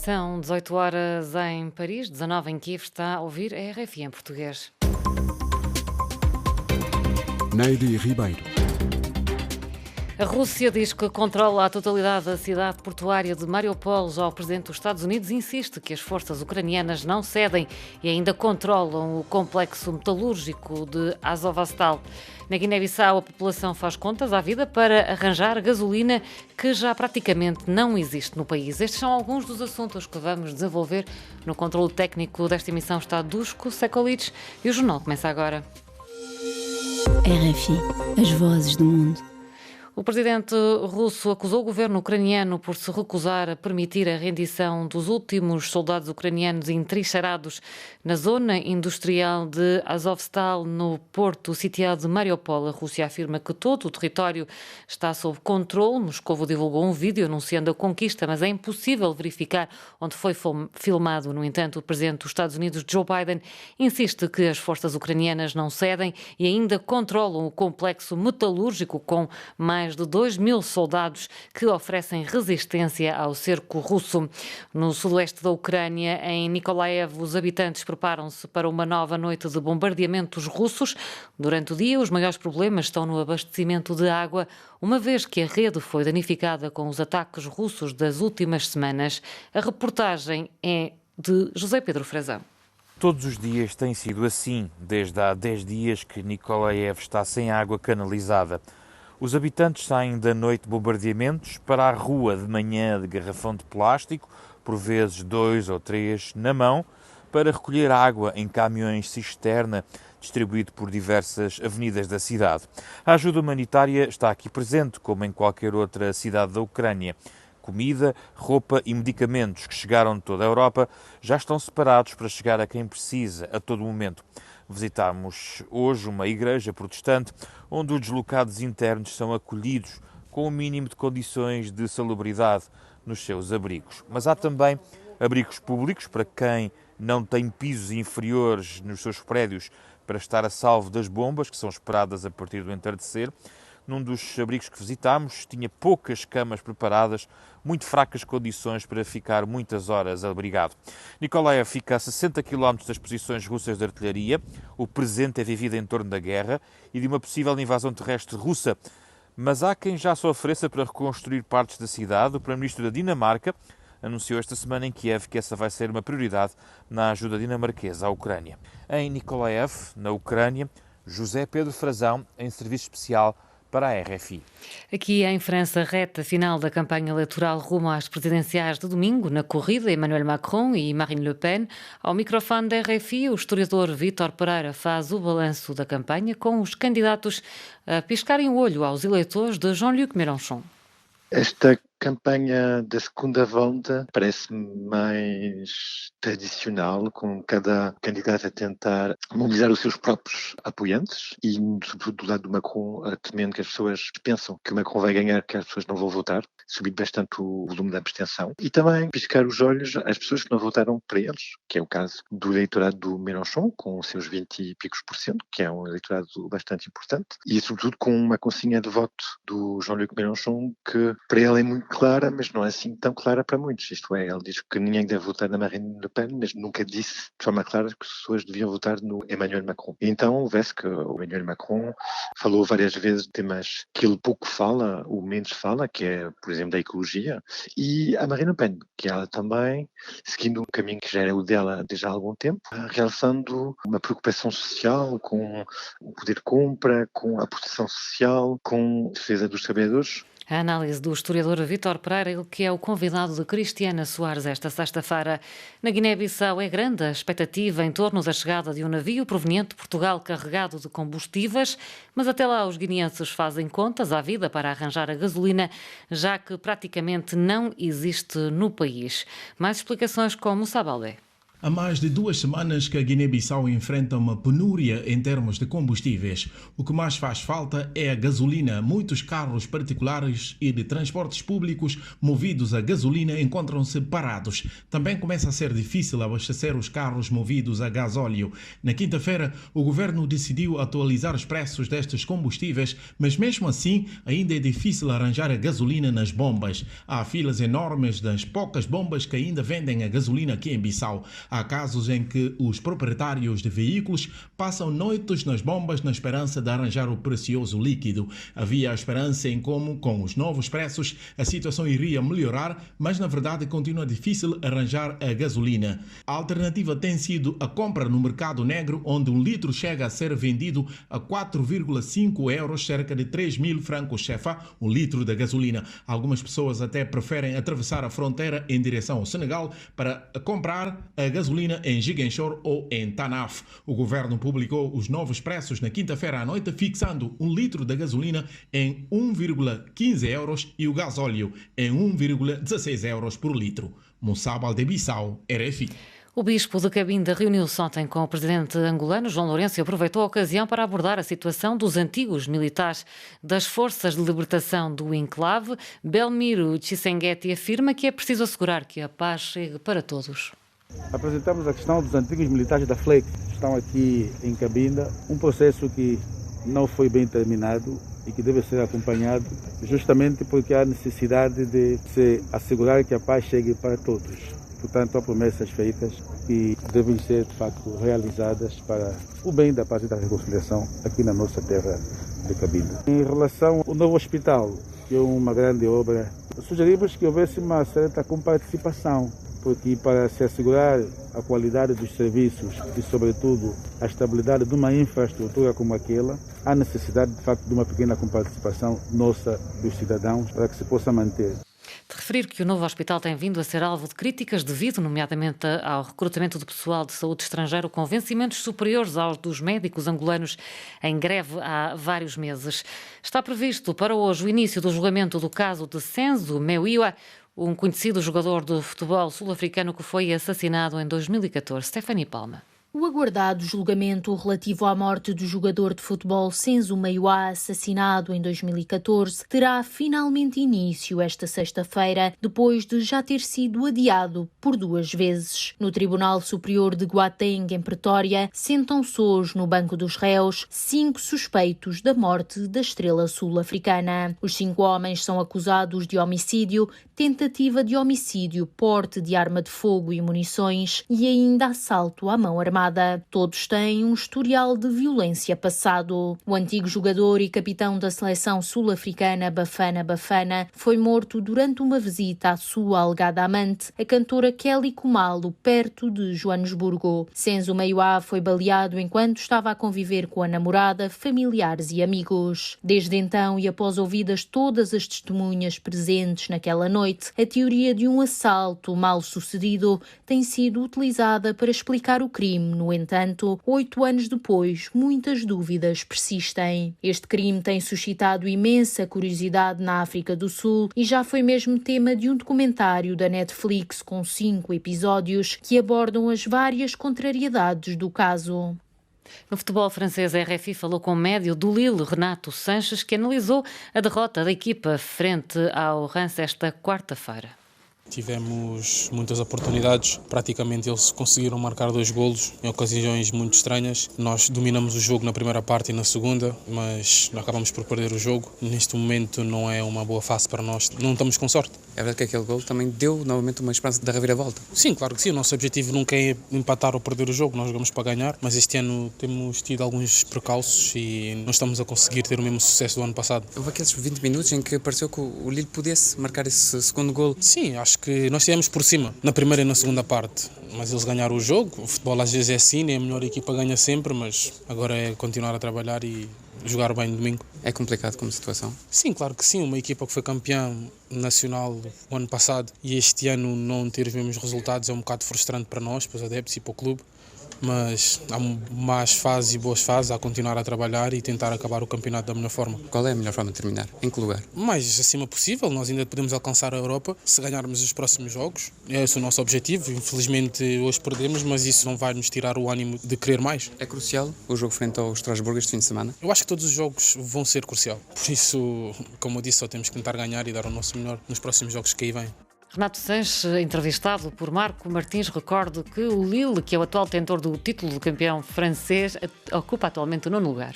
São 18 horas em Paris, 19 em Kiev. Está a ouvir a RFI em português. Neide Ribeiro. A Rússia diz que controla a totalidade da cidade portuária de Mariupol. Já o presidente dos Estados Unidos insiste que as forças ucranianas não cedem e ainda controlam o complexo metalúrgico de Azovstal. Na Guiné-Bissau, a população faz contas à vida para arranjar gasolina que já praticamente não existe no país. Estes são alguns dos assuntos que vamos desenvolver no controle técnico desta emissão. Está Dusko Sekulic e o jornal começa agora. RFI, as vozes do mundo. O presidente russo acusou o governo ucraniano por se recusar a permitir a rendição dos últimos soldados ucranianos entrincheirados na zona industrial de Azovstal, no porto sitiado de Mariupol. A Rússia afirma que todo o território está sob controle. Moscovo divulgou um vídeo anunciando a conquista, mas é impossível verificar onde foi filmado. No entanto, o presidente dos Estados Unidos, Joe Biden, insiste que as forças ucranianas não cedem e ainda controlam o complexo metalúrgico com mais de 2.000 soldados que oferecem resistência ao cerco russo. No sudoeste da Ucrânia, em Nikolaev, os habitantes preparam-se para uma nova noite de bombardeamentos russos. Durante o dia, os maiores problemas estão no abastecimento de água, uma vez que a rede foi danificada com os ataques russos das últimas semanas. A reportagem é de José Pedro Frazão. Todos os dias tem sido assim, desde há 10 dias que Nikolaev está sem água canalizada. Os habitantes saem da noite de bombardeamentos para a rua de manhã de garrafão de plástico, por vezes 2 ou 3 na mão, para recolher água em caminhões cisterna distribuído por diversas avenidas da cidade. A ajuda humanitária está aqui presente, como em qualquer outra cidade da Ucrânia. Comida, roupa e medicamentos que chegaram de toda a Europa já estão separados para chegar a quem precisa a todo momento. Visitámos hoje uma igreja protestante onde os deslocados internos são acolhidos com o mínimo de condições de salubridade nos seus abrigos. Mas há também abrigos públicos para quem não tem pisos inferiores nos seus prédios para estar a salvo das bombas que são esperadas a partir do entardecer. Num dos abrigos que visitámos, tinha poucas camas preparadas, muito fracas condições para ficar muitas horas abrigado. Nikolaev fica a 60 km das posições russas de artilharia. O presente é vivido em torno da guerra e de uma possível invasão terrestre russa. Mas há quem já se ofereça para reconstruir partes da cidade. O primeiro-ministro da Dinamarca anunciou esta semana em Kiev que essa vai ser uma prioridade na ajuda dinamarquesa à Ucrânia. Em Nikolaev, na Ucrânia, José Pedro Frazão, em serviço especial para a RFI. Aqui em França, reta final da campanha eleitoral rumo às presidenciais de domingo. Na corrida, Emmanuel Macron e Marine Le Pen. Ao microfone da RFI, o historiador Vítor Pereira faz o balanço da campanha com os candidatos a piscarem o olho aos eleitores de Jean-Luc Mélenchon. Esta campanha da segunda volta parece-me mais tradicional, com cada candidato a tentar mobilizar os seus próprios apoiantes e, sobretudo, do lado do Macron, temendo que as pessoas pensam que o Macron vai ganhar, que as pessoas não vão votar, subir bastante o volume da abstenção. E também piscar os olhos às pessoas que não votaram para eles, que é o caso do eleitorado do Mélenchon, com os seus 20 e picos por cento, que é um eleitorado bastante importante, e, sobretudo, com uma consigna de voto do Jean-Luc Mélenchon que, para ele, é muito clara, mas não é assim tão clara para muitos. Isto é, ele diz que ninguém deve votar na Marine Le Pen, mas nunca disse de forma clara que as pessoas deviam votar no Emmanuel Macron. E então, vê-se que o Emmanuel Macron falou várias vezes de temas que ele pouco fala, ou menos fala, que é, por exemplo, da ecologia, e a Marine Le Pen, que ela também, seguindo um caminho que já era o dela desde há algum tempo, realçando uma preocupação social com o poder de compra, com a proteção social, com a defesa dos trabalhadores. A análise do historiador Vítor Pereira, ele que é o convidado de Cristiana Soares esta sexta-feira. Na Guiné-Bissau é grande a expectativa em torno da chegada de um navio proveniente de Portugal carregado de combustíveis, mas até lá os guineenses fazem contas à vida para arranjar a gasolina, já que praticamente não existe no país. Mais explicações com Moussa Baldé. Há mais de 2 semanas que a Guiné-Bissau enfrenta uma penúria em termos de combustíveis. O que mais faz falta é a gasolina. Muitos carros particulares e de transportes públicos movidos a gasolina encontram-se parados. Também começa a ser difícil abastecer os carros movidos a gasóleo. Na quinta-feira, o governo decidiu atualizar os preços destes combustíveis, mas mesmo assim ainda é difícil arranjar a gasolina nas bombas. Há filas enormes das poucas bombas que ainda vendem a gasolina aqui em Bissau. Há casos em que os proprietários de veículos passam noites nas bombas na esperança de arranjar o precioso líquido. Havia a esperança em como, com os novos preços, a situação iria melhorar, mas na verdade continua difícil arranjar a gasolina. A alternativa tem sido a compra no mercado negro, onde um litro chega a ser vendido a 4,5 euros, cerca de 3.000 francos CFA, um litro da gasolina. Algumas pessoas até preferem atravessar a fronteira em direção ao Senegal para comprar a gasolina em Ziguinchor ou em Tanaf. O governo publicou os novos preços na quinta-feira à noite, fixando um litro da gasolina em 1,15 euros e o gasóleo em 1,16 euros por litro. Moussa Baldebissau, RFI. O bispo de Cabinda reuniu-se ontem com o presidente angolano, João Lourenço, e aproveitou a ocasião para abordar a situação dos antigos militares das Forças de Libertação do Enclave. Belmiro Tshisekedi afirma que é preciso assegurar que a paz chegue para todos. Apresentamos a questão dos antigos militares da FLEC, que estão aqui em Cabinda, um processo que não foi bem terminado e que deve ser acompanhado, justamente porque há necessidade de se assegurar que a paz chegue para todos. Portanto, há promessas feitas que devem ser, de facto, realizadas para o bem da paz e da reconciliação aqui na nossa terra de Cabinda. Em relação ao novo hospital, que é uma grande obra, sugerimos que houvesse uma certa comparticipação, porque para se assegurar a qualidade dos serviços e, sobretudo, a estabilidade de uma infraestrutura como aquela, há necessidade, de facto, de uma pequena comparticipação nossa dos cidadãos para que se possa manter. De referir que o novo hospital tem vindo a ser alvo de críticas devido, nomeadamente, ao recrutamento de pessoal de saúde estrangeiro com vencimentos superiores aos dos médicos angolanos em greve há vários meses. Está previsto para hoje o início do julgamento do caso de Senzo Mewiwa, um conhecido jogador de futebol sul-africano que foi assassinado em 2014. Stephanie Palma. O aguardado julgamento relativo à morte do jogador de futebol Senzo Mewiwa, assassinado em 2014, terá finalmente início esta sexta-feira, depois de já ter sido adiado por 2 vezes. No Tribunal Superior de Gauteng, em Pretória, sentam-se hoje no banco dos réus 5 suspeitos da morte da estrela sul-africana. Os 5 homens são acusados de homicídio, tentativa de homicídio, porte de arma de fogo e munições e ainda assalto à mão armada. Todos têm um historial de violência passado. O antigo jogador e capitão da seleção sul-africana Bafana Bafana foi morto durante uma visita à sua alegada amante, a cantora Kelly Khumalo, perto de Joanesburgo. Senzo Mewiwa foi baleado enquanto estava a conviver com a namorada, familiares e amigos. Desde então, e após ouvidas todas as testemunhas presentes naquela noite, a teoria de um assalto mal sucedido tem sido utilizada para explicar o crime. No entanto, 8 anos depois, muitas dúvidas persistem. Este crime tem suscitado imensa curiosidade na África do Sul e já foi mesmo tema de um documentário da Netflix com 5 episódios que abordam as várias contrariedades do caso. No futebol francês, a RFI falou com o médio do Lille, Renato Sanches, que analisou a derrota da equipa frente ao Reims esta quarta-feira. Tivemos muitas oportunidades, praticamente eles conseguiram marcar 2 golos em ocasiões muito estranhas. Nós dominamos o jogo na primeira parte e na segunda, mas acabamos por perder o jogo. Neste momento não é uma boa fase para nós, não estamos com sorte. É verdade que aquele golo também deu novamente uma esperança da reviravolta. Sim, claro que sim, o nosso objetivo nunca é empatar ou perder o jogo, nós jogamos para ganhar, mas este ano temos tido alguns precalços e não estamos a conseguir ter o mesmo sucesso do ano passado. Houve aqueles 20 minutos em que pareceu que o Lille pudesse marcar esse segundo golo. Sim, acho que nós estivemos por cima, na primeira e na segunda parte, mas eles ganharam o jogo. O futebol às vezes é assim, nem a melhor equipa ganha sempre, mas agora é continuar a trabalhar e jogar bem no domingo. É complicado como situação? Sim, claro que sim. Uma equipa que foi campeã nacional o ano passado e este ano não ter os mesmos resultados é um bocado frustrante para nós, para os adeptos e para o clube. mas há más fases e boas fases a continuar a trabalhar e tentar acabar o campeonato da melhor forma. Qual é a melhor forma de terminar? Em que lugar? O mais acima possível, nós ainda podemos alcançar a Europa se ganharmos os próximos jogos. Esse é o nosso objetivo. Infelizmente hoje perdemos, mas isso não vai nos tirar o ânimo de querer mais. É crucial o jogo frente ao Strasbourg este fim de semana? Eu acho que todos os jogos vão ser crucial. Por isso, como eu disse, só temos que tentar ganhar e dar o nosso melhor nos próximos jogos que aí vêm. Renato Sanches, entrevistado por Marco Martins, recordo que o Lille, que é o atual detentor do título de campeão francês, ocupa atualmente o 9º lugar.